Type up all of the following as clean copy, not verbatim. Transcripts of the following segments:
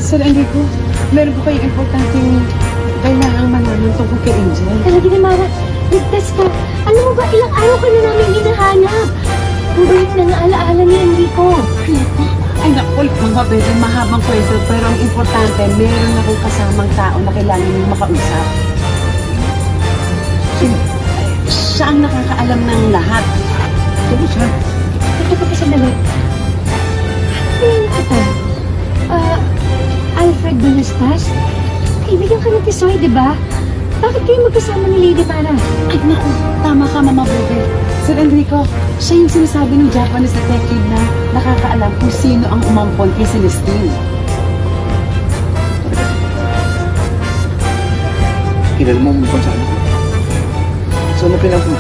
Sir Enrico, meron po kayong importanteng kailangang malaman tungkol kay Angel. Talaga na, Mara. Ligtas ka. Alam mo ba, ilang araw ka na namin hinahanap. Puro yung nangaalaala ni Enrico. Ay naku, mga bebe, mahabang kwento. Pero ang importante, meron akong kasamang tao na kailangan niyong makausap. Siya ang nakakaalam ng lahat. Sino siya? Ito pa sandali. Tingnan kita. Alfred Balastas? Kaibigan ka ng Tisoy, di ba? Bakit kayo magkasama ni Lady Mara? Ay naku, tama ka, Mama Bebe. Sir Enrico, siya yung sinasabi ng Japanese detective na nakakaalam kung sino ang umampon kay Celestine. Kilala mo mo saan? Saan mo pinako?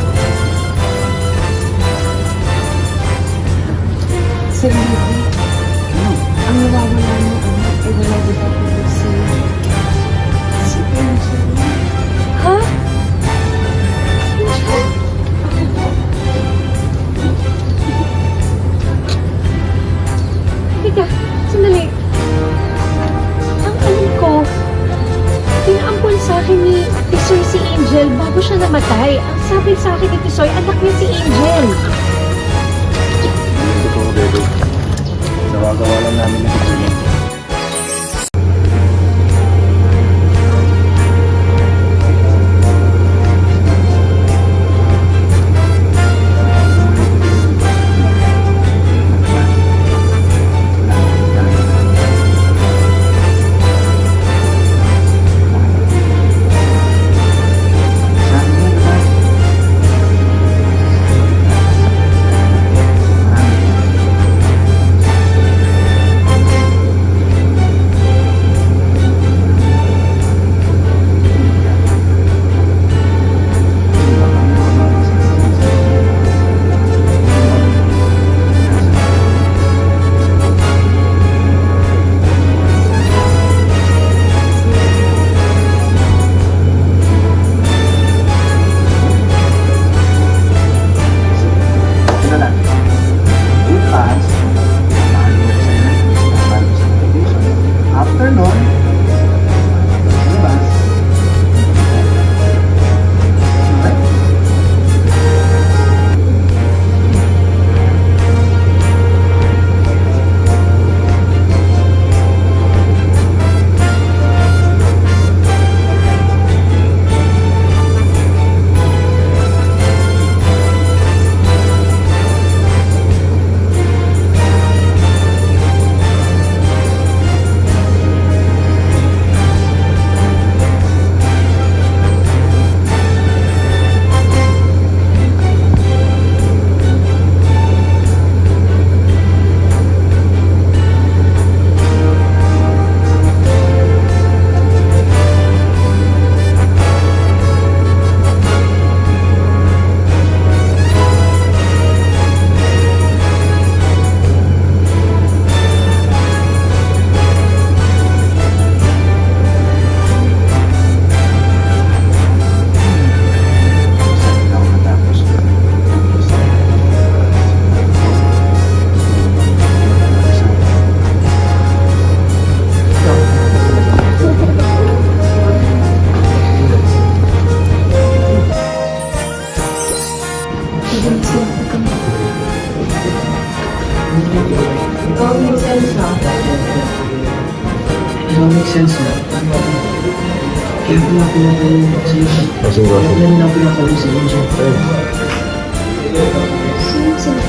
Sir Enrico, ang nawawala mo ay wala dito po si Angel. Ha? Teka, sandali. Ang alam ko, pinaampon sa akin ni Tisoy si Angel bago siya namatay. Ang sabi sa akin ni Tisoy, anak niya si Angel. Hindi ko bebe. Nawagawa lang namin ng ito. After nun, labas. Make sense na. Kaya ko na pinapalala sa'yo. Kaya na pinapalala sa inyo. Sino sila?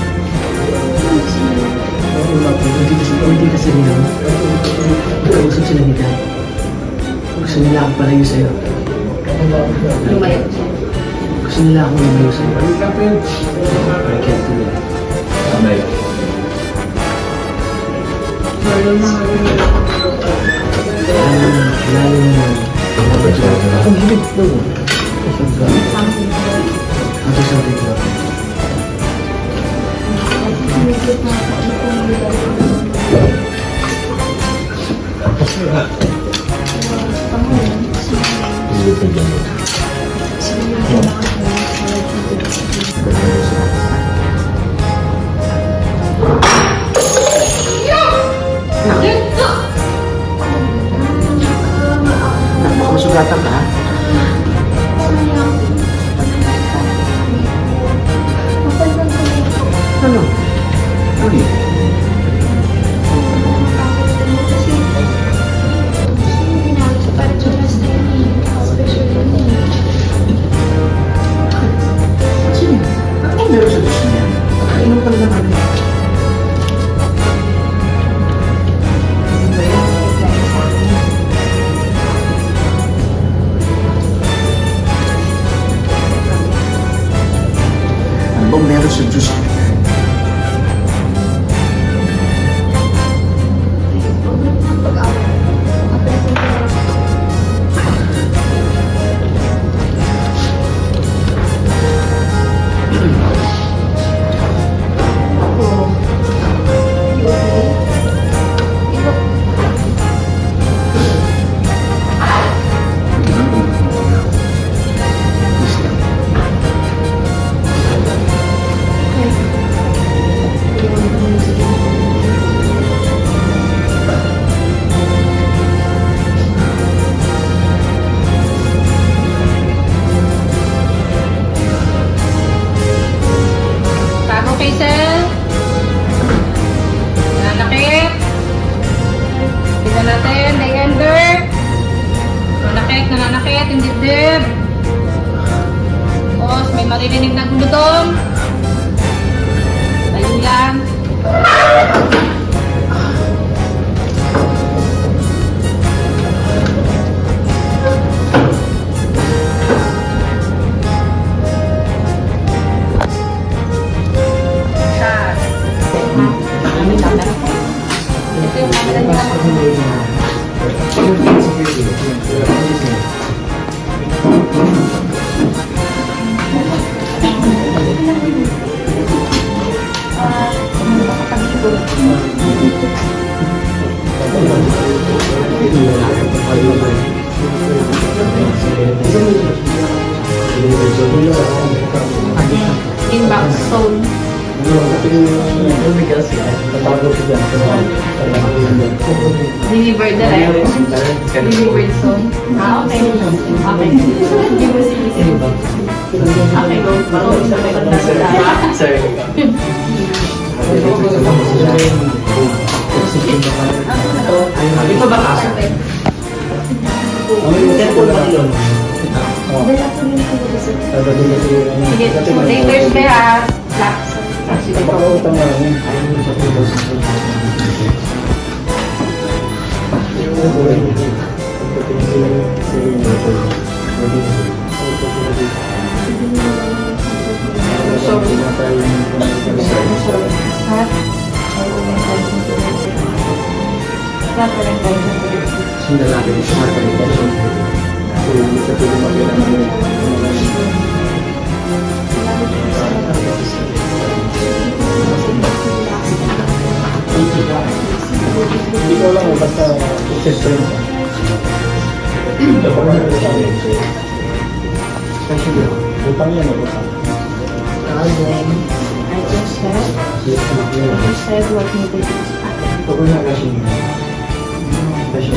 Oo nga po, hindi kasi nila. Nakausap sila ni Dad. Gusto nila akong palayo sa'yo. Lumayo. Gusto nila akong lumayo sa'yo. I can't do that. Lalo naman. Ang hilig po. Ito sabi ko. bata ka? Sayang. Mapalban ko na ito. Ano? Ano yun? Kasi yung ginagawa ko para sa last time special yun eh. Sige. Ano meron sa gusto niya? Nakainom ka na naman. Ano ba yun? Reply sa akin. Ano bang meron sa juice niya? Huwag na ng pag-away. Mapalban ko na ito. Ako. You okay? Ikaw. Okay. Iwan ko muna sa inyo. Bago Hazel. Nananakit. Tignan natin. Leander. Nananakit. Yung dibdib. Tapos may maririnig na guludong. Tayo lang. Siya. Ito yung camera niya. Inbox zone. Delivered direct. Delivered zone. Ah, okay. Okay. Hindi mo sinisip. Okay, go. Bago isa may pagkasala. Sorry. Ito ba kasi? Temple ba yun? Dala ko rin ko dito sa Sige, laters ba ha? Flaps. Sige po. Sundan natin yung smart connection. So, hindi sa tulong mag-ilang Hindi ko lang, basta system. Kasi utang yan, utang. I just said what needed to be. Ito ko na kasi kasi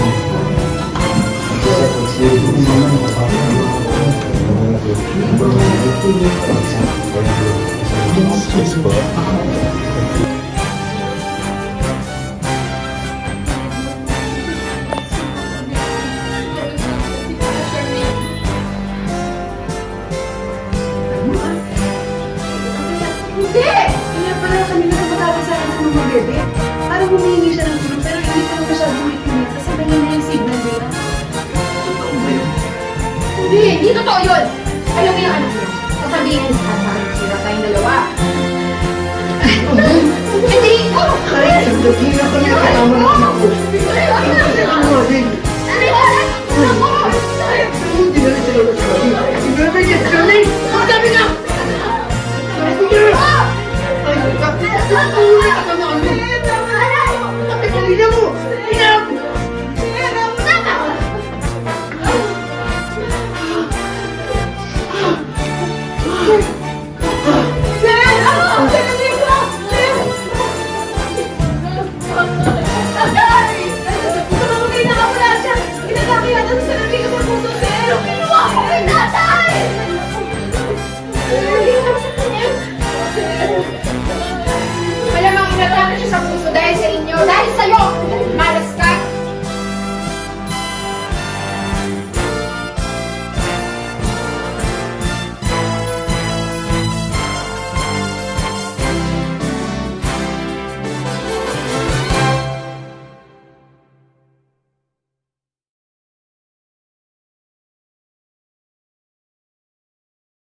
Hindi! Kaya pala kanina tumatawag sa akin sa mga bebe. Parang humihingi siya ng tulong pero hindi ko na masyadong itinit kasi ganyan na yung signal nila. Totoo ba yun? Hindi totoo yun! Alam mo yung ano mo, sasabihin sa parang sila tayong dalawa. Hindi! Oh! Ay, sabi ko na kaya mo na ako.